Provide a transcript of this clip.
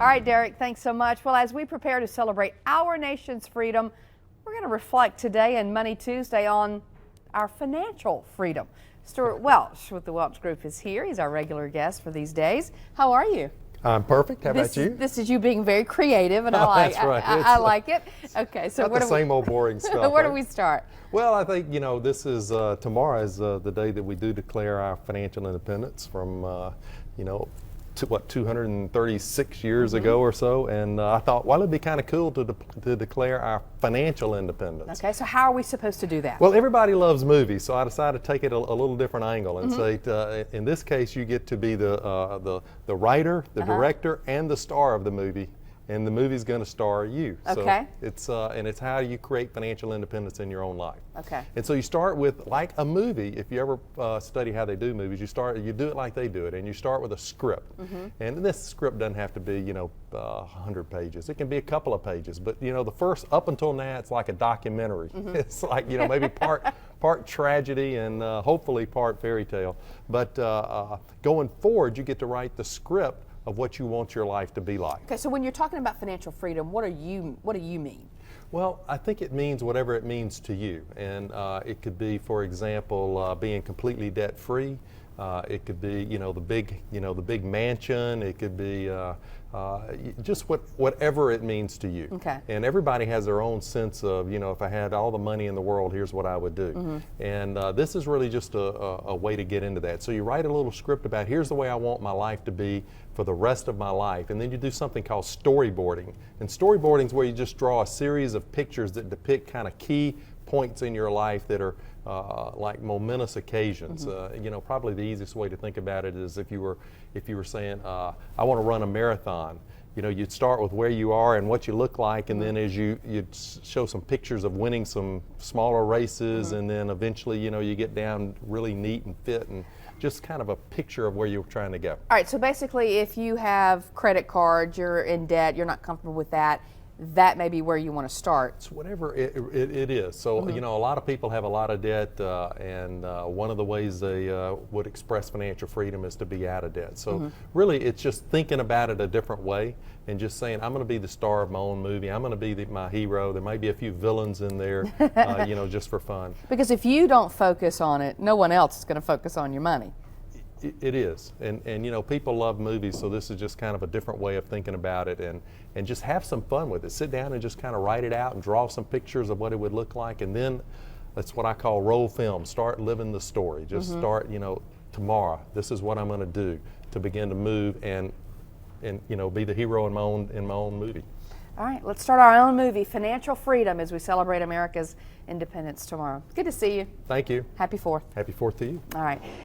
All right, Derek, thanks so much. Well, as we prepare to celebrate our nation's freedom, we're going to reflect today and Money Tuesday on our financial freedom. Stewart Welch with the Welch Group is here. He's our regular guest for these days. How are you? I'm perfect. How about you? This is you being very creative, and That's right. I like it. Okay, so Not the same old boring stuff. Where right? do we start? Well, I think this is tomorrow is the day that we do declare our financial independence from to 236 years ago or so, and I thought, well, it'd be kind of cool to declare our financial independence. Okay, so how are we supposed to do that? Well, everybody loves movies, so I decided to take it a little different angle and say, in this case, you get to be the writer, the director, and the star of the movie. And the movie's going to star you. Okay. So it's how you create financial independence in your own life. Okay. And so you start with, like a movie. If you ever study how they do movies, you do it like they do it, and you start with a script. And this script doesn't have to be 100 pages. It can be a couple of pages. But the first, up until now, it's like a documentary. It's like maybe part tragedy and hopefully part fairy tale. But going forward, you get to write the script of what you want your life to be like. Okay, so when you're talking about financial freedom, what do you mean? Well, I think it means whatever it means to you, and it could be, for example, being completely debt-free. It could be, the big mansion. It could be just whatever it means to you. Okay. And everybody has their own sense of, if I had all the money in the world, here's what I would do. And this is really just a way to get into that. So you write a little script about, here's the way I want my life to be for the rest of my life. And then you do something called storyboarding. And storyboarding is where you just draw a series of pictures that depict kind of key points in your life that are like momentous occasions. Probably the easiest way to think about it is if you were saying, I want to run a marathon. You'd start with where you are and what you look like, and then as you'd show some pictures of winning some smaller races, and then eventually, you get down really neat and fit, and just kind of a picture of where you're trying to go. All right, so basically if you have credit cards, you're in debt, you're not comfortable with that, that may be where you want to start. It's whatever it is. So, a lot of people have a lot of debt, and one of the ways they would express financial freedom is to be out of debt. So really, it's just thinking about it a different way and just saying, I'm going to be the star of my own movie. I'm going to be my hero. There may be a few villains in there, just for fun. Because if you don't focus on it, no one else is going to focus on your money. It is, and people love movies, so this is just kind of a different way of thinking about it, and just have some fun with it. Sit down and just kind of write it out and draw some pictures of what it would look like, and then that's what I call roll film. Start living the story. Just start, tomorrow, this is what I'm going to do to begin to move and be the hero in my own movie. All right, let's start our own movie, Financial Freedom, as we celebrate America's independence tomorrow. Good to see you. Thank you. Happy 4th. Happy 4th to you. All right.